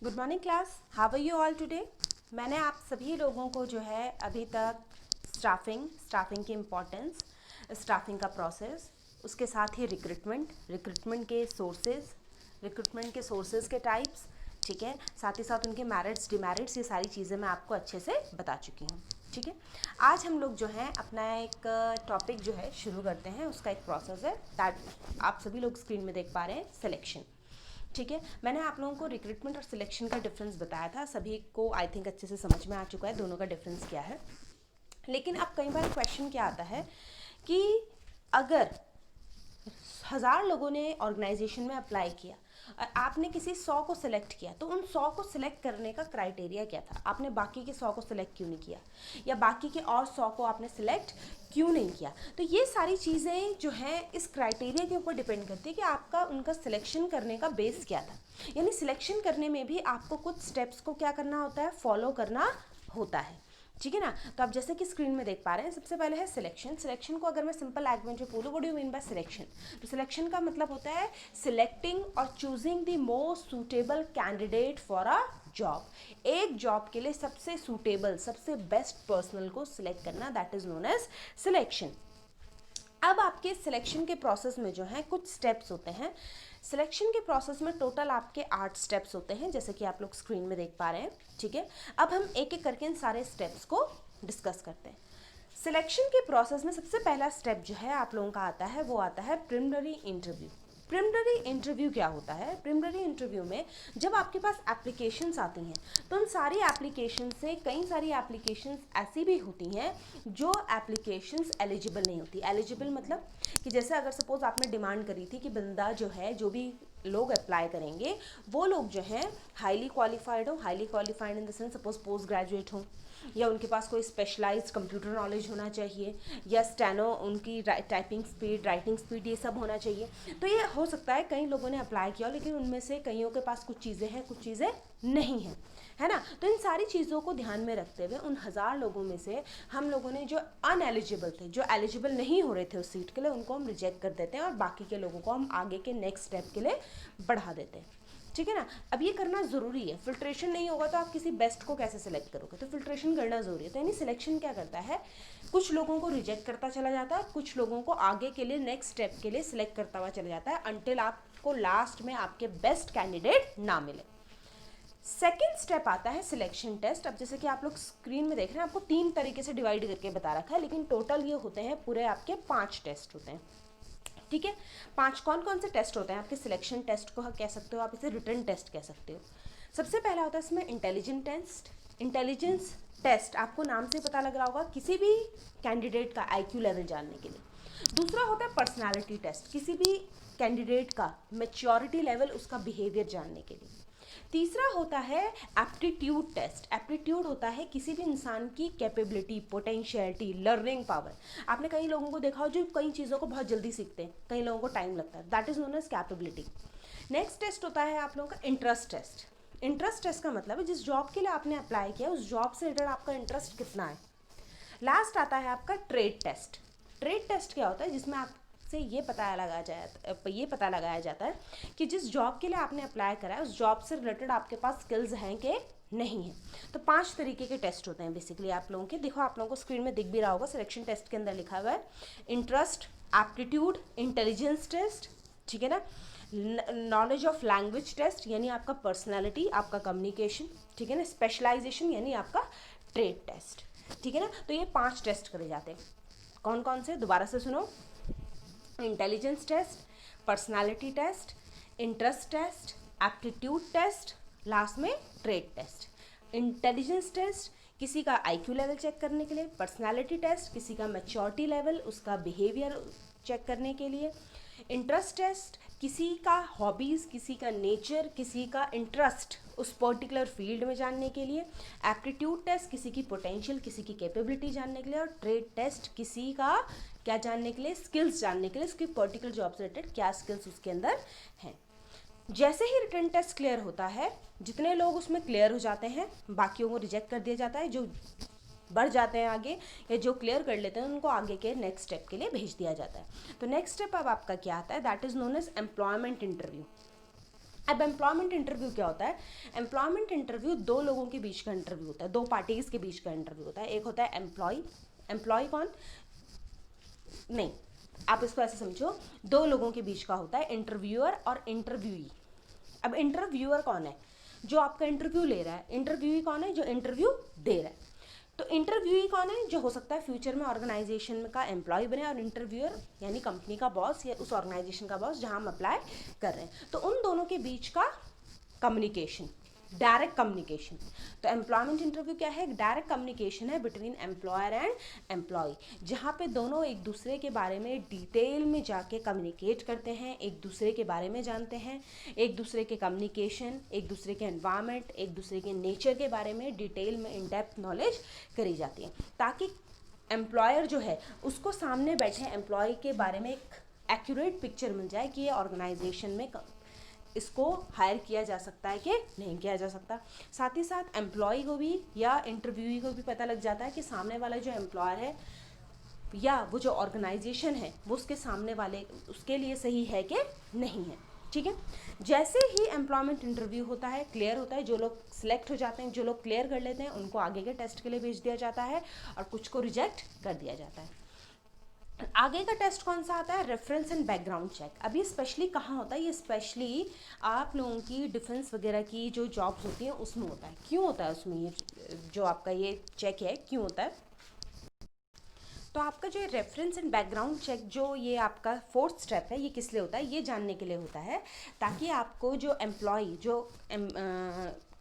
Good morning class, how are you all today. मैंने आप सभी लोगों को जो है अभी तक स्टाफिंग की इम्पोर्टेंस, स्टाफिंग का प्रोसेस, उसके साथ ही रिक्रूटमेंट के सोर्सेज के टाइप्स, ठीक है, साथ ही साथ उनके मेरिट्स डिमेरिट्स, ये सारी चीज़ें मैं आपको अच्छे से बता चुकी हूँ। ठीक है, आज हम लोग जो है अपना एक टॉपिक जो है शुरू करते हैं। उसका एक प्रोसेस है दैट आप सभी लोग स्क्रीन में देख पा रहे हैं, सिलेक्शन। ठीक है, मैंने आप लोगों को रिक्रूटमेंट और सिलेक्शन का डिफरेंस बताया था, सभी को आई थिंक अच्छे से समझ में आ चुका है दोनों का डिफरेंस क्या है। लेकिन अब कई बार क्वेश्चन क्या आता है कि अगर 1000 लोगों ने ऑर्गेनाइजेशन में अप्लाई किया और आपने किसी 100 को सिलेक्ट किया, तो उन 100 को सिलेक्ट करने का क्राइटेरिया क्या था? आपने बाकी के 100 को सिलेक्ट क्यों नहीं किया, या बाकी के और 100 को आपने सिलेक्ट क्यों नहीं किया? तो ये सारी चीज़ें जो हैं इस क्राइटेरिया के ऊपर डिपेंड करती है कि आपका उनका सिलेक्शन करने का बेस क्या था। यानी सिलेक्शन करने में भी आपको कुछ स्टेप्स को क्या करना होता है, फॉलो करना होता है। ठीक है ना। तो आप जैसे कि स्क्रीन में देख पा रहे हैं, सबसे पहले है सिलेक्शन को अगर मैं सिंपल लैंग्वेज में बोलूँ, what do you mean by selection? तो सिलेक्शन का मतलब होता है सिलेक्टिंग और choosing the most suitable candidate for a job. एक जॉब के लिए सबसे सूटेबल, सबसे बेस्ट पर्सनल को सिलेक्ट करना, that is known as selection. अब आपके सिलेक्शन के प्रोसेस में जो है कुछ स्टेप्स होते हैं। सिलेक्शन के प्रोसेस में टोटल आपके 8 स्टेप्स होते हैं, जैसे कि आप लोग स्क्रीन में देख पा रहे हैं। ठीक है, अब हम एक एक करके इन सारे स्टेप्स को डिस्कस करते हैं। सिलेक्शन के प्रोसेस में सबसे पहला स्टेप जो है आप लोगों का आता है, वो आता है प्रिलिमिनरी इंटरव्यू। प्रिलिमिनरी इंटरव्यू क्या होता है? प्रिलिमिनरी इंटरव्यू में जब आपके पास एप्लीकेशंस आती हैं, तो उन सारी एप्लीकेशन से कई सारी एप्लीकेशंस ऐसी भी होती हैं जो एप्लीकेशंस एलिजिबल नहीं होती। एलिजिबल मतलब कि जैसे अगर सपोज आपने डिमांड करी थी कि बंदा जो है, जो भी लोग अप्लाई करेंगे वो लोग जो हैं हाईली क्वालिफाइड हो, highly qualified in the sense suppose post graduate हो, या उनके पास कोई स्पेशलाइज्ड कंप्यूटर नॉलेज होना चाहिए, या स्टेनो उनकी टाइपिंग स्पीड, राइटिंग स्पीड, ये सब होना चाहिए। तो ये हो सकता है कई लोगों ने अप्लाई किया, लेकिन उनमें से कईयों के पास कुछ चीज़ें हैं, कुछ चीज़ें नहीं हैं, है ना। तो इन सारी चीज़ों को ध्यान में रखते हुए उन 1000 लोगों में से हम लोगों ने जो अनएलिजिबल थे, जो एलिजिबल नहीं हो रहे थे उस सीट के लिए, उनको हम रिजेक्ट कर देते हैं और बाकी के लोगों को हम आगे के नेक्स्ट स्टेप के लिए बढ़ा देते हैं। ठीक है ना। अब ये करना ज़रूरी है, फिल्ट्रेशन नहीं होगा तो आप किसी बेस्ट को कैसे सिलेक्ट करोगे? तो फिल्ट्रेशन करना ज़रूरी है। तो यानी सिलेक्शन क्या करता है, कुछ लोगों को रिजेक्ट करता चला जाता है, कुछ लोगों को आगे के लिए नेक्स्ट स्टेप के लिए सिलेक्ट करता हुआ चला जाता है, अंटिल आपको लास्ट में आपके बेस्ट कैंडिडेट ना मिले। सेकेंड स्टेप आता है सिलेक्शन टेस्ट। अब जैसे कि आप लोग स्क्रीन में देख रहे हैं, आपको 3 तरीके से डिवाइड करके बता रखा है, लेकिन टोटल ये होते हैं पूरे आपके 5 टेस्ट होते हैं। ठीक है, 5 कौन कौन से टेस्ट होते हैं आपके? सिलेक्शन टेस्ट को कह सकते हो आप, इसे रिटन टेस्ट कह सकते हो। सबसे पहला होता है इसमें इंटेलिजेंस टेस्ट। आपको नाम से पता लग रहा होगा, किसी भी कैंडिडेट का IQ लेवल जानने के लिए। दूसरा होता है पर्सनालिटी टेस्ट, किसी भी कैंडिडेट का मैच्योरिटी लेवल, उसका बिहेवियर जानने के लिए। तीसरा होता है एप्टीट्यूड टेस्ट। एप्टीट्यूड होता है किसी भी इंसान की कैपेबिलिटी, पोटेंशियलिटी, लर्निंग पावर। आपने कई लोगों को देखा हो जो कई चीज़ों को बहुत जल्दी सीखते हैं, कई लोगों को टाइम लगता है, that is known as capability. Next test होता है आप लोगों का इंटरेस्ट टेस्ट। इंटरेस्ट टेस्ट का मतलब है जिस जॉब के लिए आपने अप्लाई किया उस जॉब से रिलेटेड आपका इंटरेस्ट कितना है। लास्ट आता है आपका ट्रेड टेस्ट। ट्रेड टेस्ट क्या होता है, जिसमें आप से ये पता लगाया जाता है कि जिस जॉब के लिए आपने अप्लाई करा है उस जॉब से रिलेटेड आपके पास स्किल्स हैं कि नहीं है। तो 5 तरीके के टेस्ट होते हैं बेसिकली आप लोगों के। देखो आप लोगों को स्क्रीन में दिख भी रहा होगा, सिलेक्शन टेस्ट के अंदर लिखा हुआ है इंटरेस्ट, एप्टीट्यूड, इंटेलिजेंस टेस्ट, ठीक है ना, नॉलेज ऑफ लैंग्वेज टेस्ट यानी आपका पर्सनैलिटी, आपका कम्युनिकेशन, ठीक है ना, स्पेशलाइजेशन यानी आपका ट्रेड टेस्ट, ठीक है ना। तो ये 5 टेस्ट करे जाते हैं। कौन कौन से, दोबारा से सुनो, intelligence test, personality test, interest test, aptitude test, last में ट्रेड टेस्ट। इंटेलिजेंस टेस्ट किसी का IQ लेवल चेक करने के लिए, पर्सनालिटी टेस्ट किसी का मैच्योरिटी लेवल, उसका बिहेवियर चेक करने के लिए, इंटरेस्ट टेस्ट किसी का हॉबीज़, किसी का नेचर, किसी का इंटरेस्ट उस पर्टिकुलर फील्ड में जानने के लिए, एप्टीट्यूड टेस्ट किसी की पोटेंशियल, किसी की कैपेबिलिटी जानने के लिए, और ट्रेड टेस्ट किसी का क्या जानने के लिए, स्किल्स जानने के लिए, उसकी पर्टिकुलर जॉब से रिलेटेड क्या स्किल्स उसके अंदर हैं। जैसे ही रिटन टेस्ट क्लियर होता है, जितने लोग उसमें क्लियर हो जाते हैं बाकियों को रिजेक्ट कर दिया जाता है, जो बढ़ जाते हैं आगे या जो क्लियर कर लेते हैं उनको आगे के नेक्स्ट स्टेप के लिए भेज दिया जाता है। तो नेक्स्ट स्टेप अब आपका क्या आता है, that is known as employment interview. अब एम्प्लॉयमेंट इंटरव्यू क्या होता है? एम्प्लॉयमेंट इंटरव्यू दो लोगों के बीच का इंटरव्यू होता है, दो पार्टीज के बीच का इंटरव्यू होता है। एक होता है एम्प्लॉय कौन नहीं, आप इसको ऐसे समझो, दो लोगों के बीच का होता है इंटरव्यूअर और इंटरव्यूई। अब इंटरव्यूअर कौन है? जो आपका इंटरव्यू ले रहा है। इंटरव्यूई कौन है? जो इंटरव्यू दे रहा है। तो इंटरव्यूई कौन है? जो हो सकता है फ्यूचर में ऑर्गेनाइजेशन का एम्प्लॉय बने, और इंटरव्यूअर यानी कंपनी का बॉस या उस ऑर्गेनाइजेशन का बॉस जहां हम अप्लाई कर रहे हैं। तो उन दोनों के बीच का कम्युनिकेशन, डायरेक्ट कम्युनिकेशन। तो एम्प्लॉयमेंट इंटरव्यू क्या है? डायरेक्ट कम्युनिकेशन है बिटवीन एम्प्लॉयर एंड एम्प्लॉय, जहाँ पे दोनों एक दूसरे के बारे में डिटेल में जाके कम्युनिकेट करते हैं, एक दूसरे के बारे में जानते हैं, एक दूसरे के कम्युनिकेशन, एक दूसरे के एनवायरनमेंट, एक दूसरे के नेचर के बारे में डिटेल में इन डेप्थ नॉलेज करी जाती है, ताकि एम्प्लॉयर जो है उसको सामने बैठे एम्प्लॉय के बारे में एक एक्यूरेट पिक्चर मिल जाए कि ये ऑर्गेनाइजेशन में इसको हायर किया जा सकता है कि नहीं किया जा सकता। साथ ही साथ एम्प्लॉय को भी या इंटरव्यूई को भी पता लग जाता है कि सामने वाला जो एम्प्लॉयर है या वो जो ऑर्गेनाइजेशन है वो उसके सामने वाले उसके लिए सही है कि नहीं है। ठीक है, जैसे ही एम्प्लॉयमेंट इंटरव्यू होता है, क्लियर होता है, जो लोग सिलेक्ट हो जाते हैं, जो लोग क्लियर कर लेते हैं, उनको आगे के टेस्ट के लिए भेज दिया जाता है और कुछ को रिजेक्ट कर दिया जाता है। आगे का टेस्ट कौन सा आता है? Reference and background check. अब ये स्पेशली कहाँ होता है? ये स्पेशली आप लोगों की डिफेंस वगैरह की जो जॉब्स होती हैं उसमें होता है। क्यों होता है उसमें ये जो आपका ये चेक है, क्यों होता है? तो आपका जो रेफरेंस एंड बैकग्राउंड चेक जो ये आपका फोर्थ स्टेप है, ये किस लिए होता है? ये जानने के लिए होता है ताकि आपको जो एम्प्लॉय जो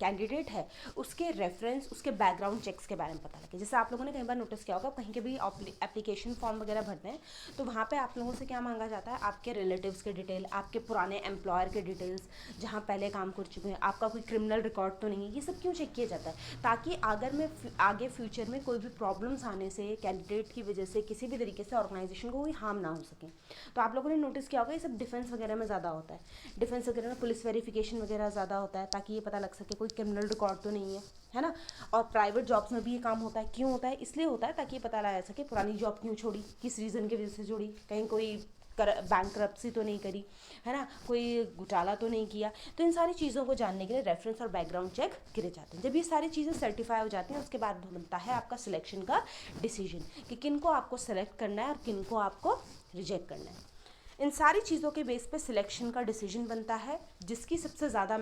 कैंडिडेट है उसके रेफरेंस, उसके बैकग्राउंड चेक्स के बारे में पता लगे। जैसे आप लोगों ने कई बार नोटिस किया होगा, कहीं के भी एप्लीकेशन फॉर्म वगैरह भरते हैं तो वहाँ पे आप लोगों से क्या मांगा जाता है? आपके रिलेटिव्स के डिटेल, आपके पुराने एम्प्लॉयर के डिटेल्स, जहाँ पहले काम कर चुके हैं, आपका कोई क्रिमिनल रिकॉर्ड तो नहीं है। ये सब क्यों चेक किया जाता है? ताकि अगर मैं आगे फ्यूचर में कोई भी प्रॉब्लम्स आने से कैंडिडेट की वजह से किसी भी तरीके से ऑर्गेनाइजेशन को कोई हार्म ना हो सके। तो आप लोगों ने नोटिस किया होगा ये सब डिफेंस वगैरह में ज़्यादा होता है। डिफेंस वगैरह में पुलिस वेरिफिकेशन वगैरह ज़्यादा होता है ताकि ये पता लग सके कोई क्रिमिनल रिकॉर्ड तो नहीं है ना। और प्राइवेट जॉब्स में भी ये काम होता है। क्यों होता है? इसलिए होता है ताकि ये पता लगा सके पुरानी जॉब क्यों छोड़ी, किस रीज़न की वजह से छोड़ी, कहीं कोई बैंकरप्सी तो नहीं करी है ना, कोई घोटाला तो नहीं किया। तो इन सारी चीज़ों को जानने के लिए रेफरेंस और बैकग्राउंड चेक करे जाते हैं। जब ये सारी चीज़ें सर्टिफाई हो जाती हैं उसके बाद बनता है आपका सिलेक्शन का डिसीजन कि किन को आपको सेलेक्ट करना है और किन को आपको रिजेक्ट करना है। इन सारी चीज़ों के बेस पे सिलेक्शन का डिसीजन बनता है। जिसकी सबसे ज़्यादा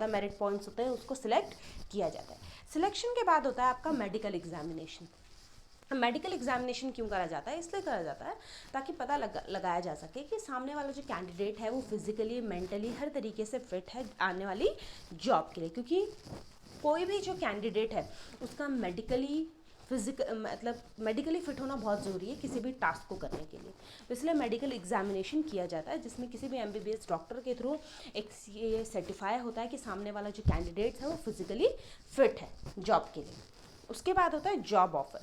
मेरिट पॉइंट्स होते हैं उसको सिलेक्ट किया जाता है। सिलेक्शन के बाद होता है आपका मेडिकल एग्जामिनेशन। मेडिकल एग्जामिनेशन क्यों करा जाता है? इसलिए करा जाता है ताकि पता लगाया जा सके कि सामने वाला जो कैंडिडेट है वो फिजिकली, मेंटली हर तरीके से फिट है आने वाली जॉब के लिए। क्योंकि कोई भी जो कैंडिडेट है उसका मेडिकली फिट होना बहुत ज़रूरी है किसी भी टास्क को करने के लिए। तो इसलिए मेडिकल एग्जामिनेशन किया जाता है जिसमें किसी भी MBBS डॉक्टर के थ्रू एक ये सर्टिफाई होता है कि सामने वाला जो कैंडिडेट है वो फिजिकली फिट है जॉब के लिए। उसके बाद होता है जॉब ऑफर।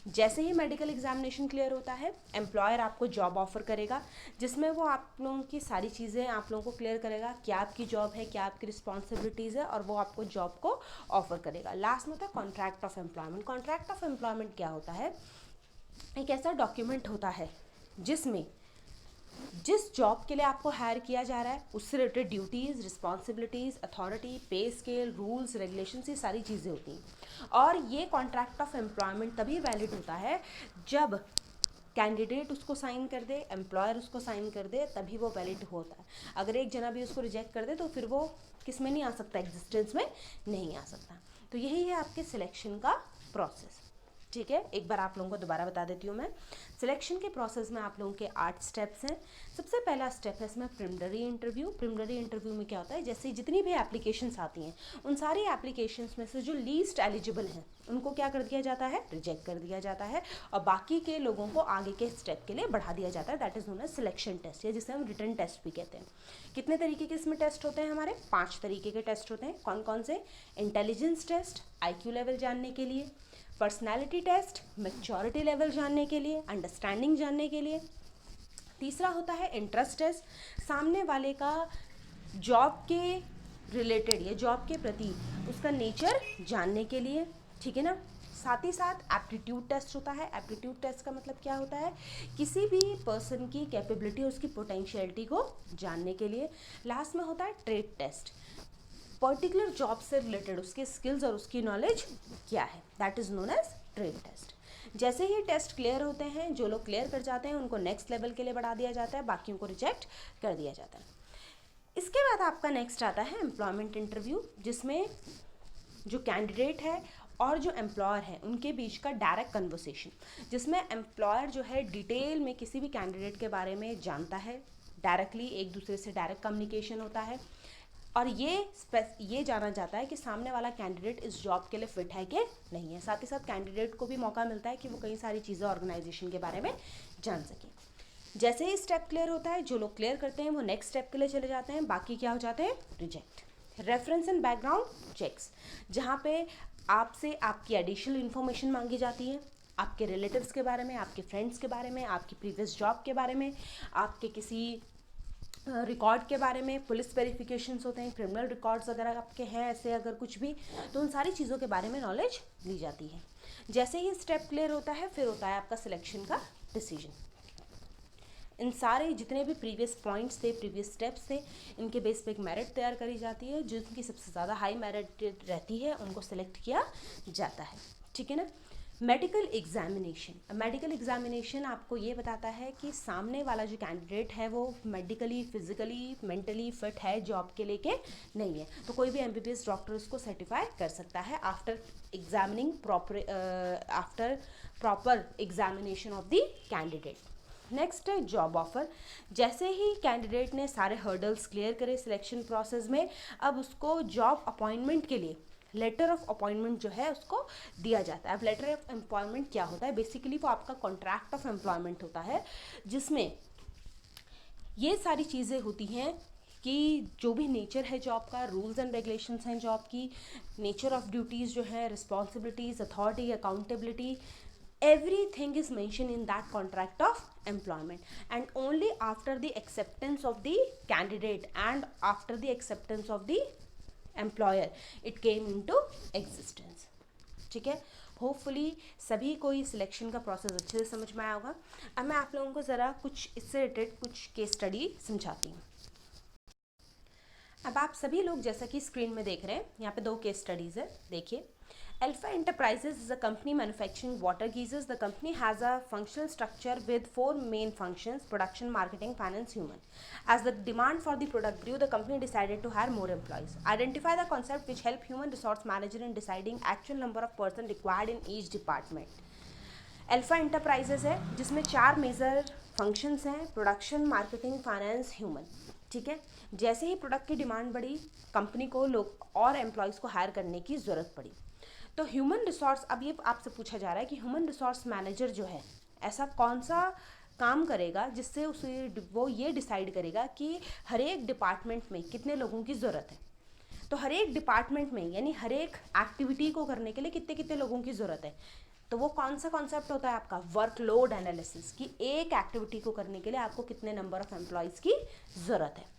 जैसे ही मेडिकल एग्जामिनेशन क्लियर होता है एम्प्लॉयर आपको जॉब ऑफर करेगा जिसमें वो आप लोगों की सारी चीज़ें आप लोगों को क्लियर करेगा, क्या आपकी जॉब है, क्या आपकी रिस्पॉन्सिबिलिटीज़ है, और वो आपको जॉब को ऑफर करेगा। लास्ट में होता है contract of employment. Contract of employment क्या होता है? एक ऐसा डॉक्यूमेंट होता है जिसमें जिस जॉब के लिए आपको हायर किया जा रहा है उससे रिलेटेड ड्यूटीज़, रिस्पॉन्सिबिलिटीज़, अथॉरिटी, पे स्केल, रूल्स, रेगुलेशंस, ये सारी चीज़ें होती हैं। और ये कॉन्ट्रैक्ट ऑफ एम्प्लॉयमेंट तभी वैलिड होता है जब कैंडिडेट उसको साइन कर दे, एम्प्लॉयर उसको साइन कर दे, तभी वो वैलिड होता है। अगर एक जना भी उसको रिजेक्ट कर दे तो फिर वो किस में नहीं आ सकता, एग्जिस्टेंस में नहीं आ सकता। तो यही है आपके सिलेक्शन का प्रोसेस। ठीक है, एक बार आप लोगों को दोबारा बता देती हूँ मैं। सिलेक्शन के प्रोसेस में आप लोगों के 8 स्टेप्स हैं। सबसे पहला स्टेप है इसमें प्रिलिमिनरी इंटरव्यू। प्रिलिमिनरी इंटरव्यू में क्या होता है? जैसे जितनी भी एप्लीकेशंस आती हैं उन सारी एप्लीकेशंस में से जो लीस्ट एलिजिबल हैं उनको क्या कर दिया जाता है? रिजेक्ट कर दिया जाता है, और बाकी के लोगों को आगे के स्टेप के लिए बढ़ा दिया जाता है। That is known as selection test, या जिसे हम रिटन टेस्ट भी कहते हैं। कितने तरीके के इसमें टेस्ट होते हैं? हमारे 5 तरीके के टेस्ट होते हैं। कौन कौन से? इंटेलिजेंस टेस्ट, IQ लेवल जानने के लिए, पर्सनैलिटी टेस्ट, मैच्योरिटी लेवल जानने के लिए, अंडरस्टैंडिंग जानने के लिए। तीसरा होता है इंटरेस्ट टेस्ट, सामने वाले का जॉब के रिलेटेड या जॉब के प्रति उसका नेचर जानने के लिए। ठीक है ना, साथ ही साथ एप्टीट्यूड टेस्ट होता है। एप्टीट्यूड टेस्ट का मतलब क्या होता है, किसी भी पर्सन की कैपेबिलिटी और उसकी पोटेंशियलिटी को जानने के लिए। लास्ट में होता है ट्रेड टेस्ट, पर्टिकुलर जॉब से रिलेटेड उसके स्किल्स और उसकी नॉलेज क्या है, that is known as trade test. जैसे ही टेस्ट क्लियर होते हैं, जो लोग क्लियर कर जाते हैं उनको नेक्स्ट लेवल के लिए बढ़ा दिया जाता है, बाकियों को रिजेक्ट कर दिया जाता है। इसके बाद आपका नेक्स्ट आता है एम्प्लॉयमेंट इंटरव्यू, जिसमें जो कैंडिडेट है और जो एम्प्लॉयर है उनके बीच का डायरेक्ट कन्वर्सेशन, जिसमें एम्प्लॉयर जो है डिटेल में किसी भी कैंडिडेट के बारे में जानता है, डायरेक्टली एक दूसरे से डायरेक्ट कम्युनिकेशन होता है और ये जाना जाता है कि सामने वाला कैंडिडेट इस जॉब के लिए फिट है कि नहीं है। साथ ही साथ कैंडिडेट को भी मौका मिलता है कि वो कई सारी चीज़ें ऑर्गेनाइजेशन के बारे में जान सकें। जैसे ही स्टेप क्लियर होता है, जो लोग क्लियर करते हैं वो नेक्स्ट स्टेप के लिए चले जाते हैं, बाकी क्या हो जाते हैं, reject. Reference and background checks, जहाँ पे आपसे आपकी एडिशनल इन्फॉर्मेशन मांगी जाती है, आपके रिलेटिव्स के बारे में, आपके फ्रेंड्स के बारे में, आपकी प्रीवियस जॉब के बारे में, आपके किसी रिकॉर्ड के बारे में, पुलिस वेरिफिकेशंस होते हैं, क्रिमिनल रिकॉर्ड्स वगैरह आपके हैं ऐसे अगर कुछ भी, तो उन सारी चीज़ों के बारे में नॉलेज ली जाती है। जैसे ही स्टेप क्लियर होता है, फिर होता है आपका सिलेक्शन का डिसीजन। इन सारे जितने भी प्रीवियस पॉइंट्स थे, प्रीवियस स्टेप्स थे, इनके बेस पे एक मेरिट तैयार करी जाती है, जिनकी सबसे ज़्यादा हाई मेरिट रहती है उनको सिलेक्ट किया जाता है, ठीक है ना। मेडिकल एग्जामिनेशन, मेडिकल एग्जामिनेशन आपको ये बताता है कि सामने वाला जो कैंडिडेट है वो मेडिकली, फिजिकली, मेंटली फिट है जॉब के लिए के नहीं है। तो कोई भी एमबीबीएस डॉक्टर उसको सर्टिफाई कर सकता है after examining proper examination of the candidate. Next है जॉब ऑफर। जैसे ही कैंडिडेट ने सारे हर्डल्स क्लियर करे सिलेक्शन प्रोसेस में, अब उसको जॉब अपॉइंटमेंट के लिए लेटर ऑफ अपॉइंटमेंट जो है उसको दिया जाता है। अब लेटर ऑफ एम्प्लॉयमेंट क्या होता है, बेसिकली वो आपका कॉन्ट्रैक्ट ऑफ एम्प्लॉयमेंट होता है, जिसमें ये सारी चीज़ें होती हैं कि जो भी नेचर है जॉब का, रूल्स एंड रेगुलेशंस हैं जॉब की, नेचर ऑफ ड्यूटीज़ जो है, responsibilities, authority, accountability, everything is mentioned in that contract of employment, and only after the acceptance of the candidate and after the acceptance of the employer it came into existence, ठीक है। Hopefully सभी को ये selection का process अच्छे से समझ में आया होगा। अब मैं आप लोगों को ज़रा कुछ इससे रिलेटेड कुछ केस स्टडी समझाती हूँ। अब आप सभी लोग जैसा कि स्क्रीन में देख रहे हैं, यहाँ पे 2 केस स्टडीज़ है, देखिए। Alpha Enterprises is a company manufacturing water geysers. The company has a functional structure with 4 main functions: production, marketing, finance, human. As the demand for the product grew, the company decided to hire more employees. Identify the concept which help human resource manager in deciding actual number of person required in each department. Alpha Enterprises है जिसमें 4 major functions हैं: production, marketing, finance, human, ठीक है। जैसे ही product की demand बढ़ी, company को लोग और एम्प्लॉयज़ को हायर करने की ज़रूरत पड़ी। तो ह्यूमन रिसोर्स, अब ये आपसे पूछा जा रहा है कि ह्यूमन रिसोर्स मैनेजर जो है ऐसा कौन सा काम करेगा जिससे उसे वो ये डिसाइड करेगा कि हर एक डिपार्टमेंट में कितने लोगों की ज़रूरत है। तो हर एक डिपार्टमेंट में यानी हर एक एक्टिविटी को करने के लिए कितने कितने लोगों की ज़रूरत है। तो वो कौन सा कॉन्सेप्ट होता है आपका, वर्कलोड एनालिसिस, कि एक एक्टिविटी को करने के लिए आपको कितने नंबर ऑफ एम्प्लॉयज़ की ज़रूरत है।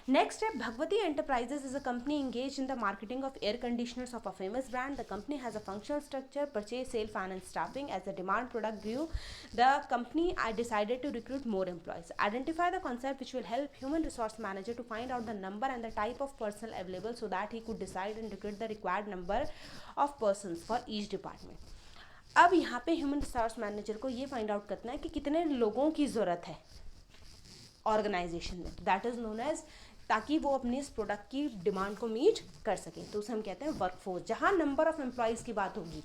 Next step, Bhagwati Enterprises is a company engaged in the marketing of air conditioners of a famous brand. The company has a functional structure: purchase, sale, finance, staffing. As the demand product grew, the company decided to recruit more employees. Identify the concept which will help human resource manager to find out the number and the type of personnel available so that he could decide and recruit the required number of persons for each department. अब यहाँ पे human resource manager को ये find out करना है कि कितने लोगों की ज़रूरत है ऑर्गेनाइजेशन में, दैट इज़ नोन एज, ताकि वो अपने इस प्रोडक्ट की डिमांड को मीट कर सकें। तो उसे हम कहते हैं वर्कफोर्स। जहाँ नंबर ऑफ एम्प्लॉयज़ की बात होगी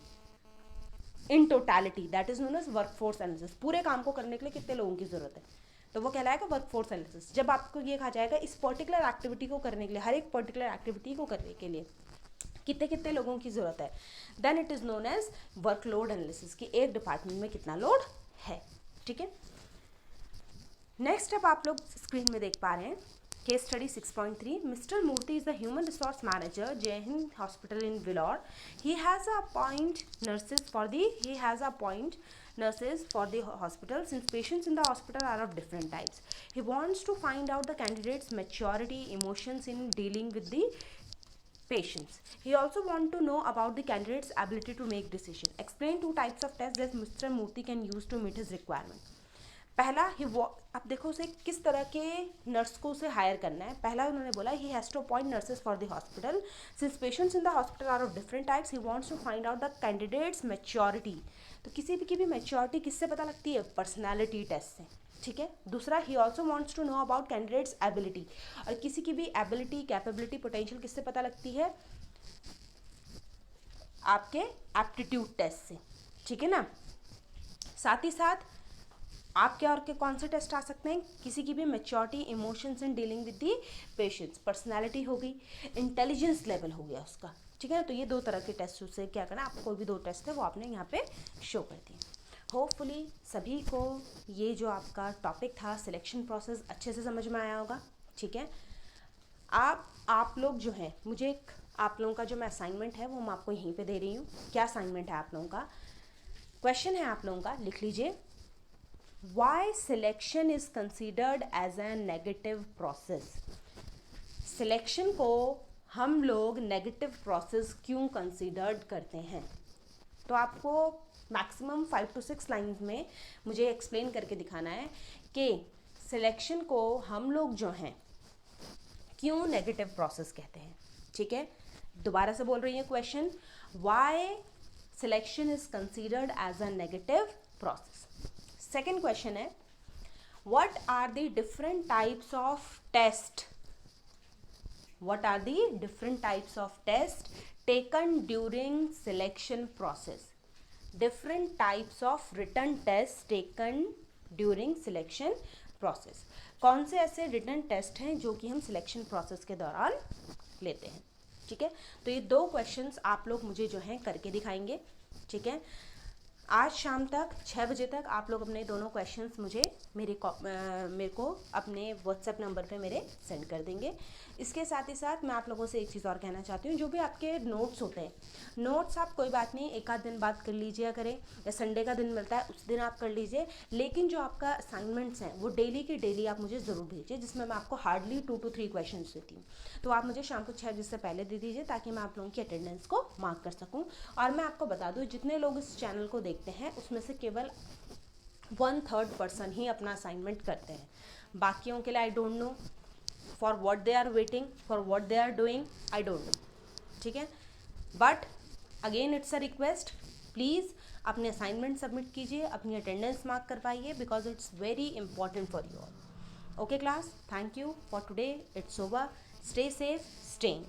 in totality, that is known as workforce analysis. पूरे काम को करने के लिए कितने लोगों की ज़रूरत है, तो वो कहलाएगा वर्कफोर्स एनालिसिस। जब आपको ये कहा जाएगा इस पर्टिकुलर एक्टिविटी को करने के लिए, हर एक पर्टिकुलर एक्टिविटी को करने के लिए कितने कितने लोगों की ज़रूरत है, then it is known as workload analysis, कि एक डिपार्टमेंट में कितना लोड है, ठीक है। नेक्स्ट अब आप लोग स्क्रीन में देख पा रहे हैं case study 6.3. Mr. Murthy is the human resource manager, Jai Hind Hospital in Vellore. He has appoint nurses for the hospital, since patients in the hospital are of different types. He wants to find out the candidate's maturity, emotions in dealing with the patience. He also want to know about the candidate's ability to make decision. Explain two types of tests that Mr. Murthy can use to meet his requirement. पहला अब देखो उसे किस तरह के nurse को उसे higher करना है. पहला उन्होंने बोला he has to appoint nurses for the hospital. Since patients in the hospital are of different types he wants to find out the candidates maturity. तो किसी भी की भी मैच्योरिटी किससे पता लगती है? पर्सनैलिटी टेस्ट से. ठीक है. दूसरा he also wants to know about candidates ability. और किसी की भी एबिलिटी, कैपेबिलिटी, पोटेंशियल किससे पता लगती है? आपके एप्टीट्यूड टेस्ट से. ठीक है ना. साथ ही साथ आपके और के कौन से टेस्ट आ सकते हैं? किसी की भी maturity, emotions in dealing with the patients, personality हो गई, इंटेलिजेंस लेवल हो गया उसका. ठीक है ना. तो ये दो तरह के टेस्ट उससे क्या करना, आपको कोई भी दो टेस्ट है वो आपने यहाँ पे शो कर दिए. होपफुली सभी को ये जो आपका टॉपिक था सिलेक्शन प्रोसेस अच्छे से समझ में आया होगा. ठीक है. आप लोग जो है मुझे आप लोगों का जो मैं असाइनमेंट है वो मैं आपको यहीं पे दे रही हूँ. क्या असाइनमेंट है आप लोगों का? क्वेश्चन है आप लोगों का, लिख लीजिए. Why selection is considered as a negative process? Selection को हम लोग नेगेटिव प्रोसेस क्यों कंसिडर्ड करते हैं? तो आपको मैक्सिमम 5 to 6 लाइन्स में मुझे एक्सप्लेन करके दिखाना है कि सिलेक्शन को हम लोग जो हैं क्यों नेगेटिव प्रोसेस कहते हैं. ठीक है. दोबारा से बोल रही हूँ question. Why selection is considered as a negative process? Second question है, what are the different types of test? What are the different types of test taken during selection process? Different types of written tests taken during selection process. कौन से ऐसे written test हैं जो कि हम selection process के दौरान लेते हैं? ठीक है. तो ये दो questions आप लोग मुझे जो हैं करके दिखाएंगे. ठीक है. आज शाम तक 6 बजे तक आप लोग अपने दोनों क्वेश्चंस मुझे मेरे को अपने व्हाट्सएप नंबर पे मेरे सेंड कर देंगे. इसके साथ ही साथ मैं आप लोगों से एक चीज़ और कहना चाहती हूँ. जो भी आपके नोट्स होते हैं, नोट्स आप कोई बात नहीं एक आध दिन बाद कर लीजिए करें, या संडे का दिन मिलता है उस दिन आप कर लीजिए. लेकिन जो आपका असाइनमेंट्स हैं वो डेली की डेली आप मुझे ज़रूर भेजिए, जिसमें मैं आपको हार्डली 2 to 3 क्वेश्चन देती हूँ. तो आप मुझे शाम को 6 बजे से पहले दे दीजिए ताकि मैं आप लोगों की अटेंडेंस को मार्क कर सकूँ. और मैं आपको बता दूँ, जितने लोग इस चैनल को देखते हैं उसमें से केवल 1/3 पर्सन ही अपना असाइनमेंट करते हैं. बाकियों के लिए I don't know for what they are waiting, for what they are doing, I don't know. ठीक है. But again it's a request, please अपने असाइनमेंट सबमिट कीजिए, अपनी अटेंडेंस मार्क करवाइए, because it's very important for you all. Okay class, thank you for today. It's over. Stay safe, stay in.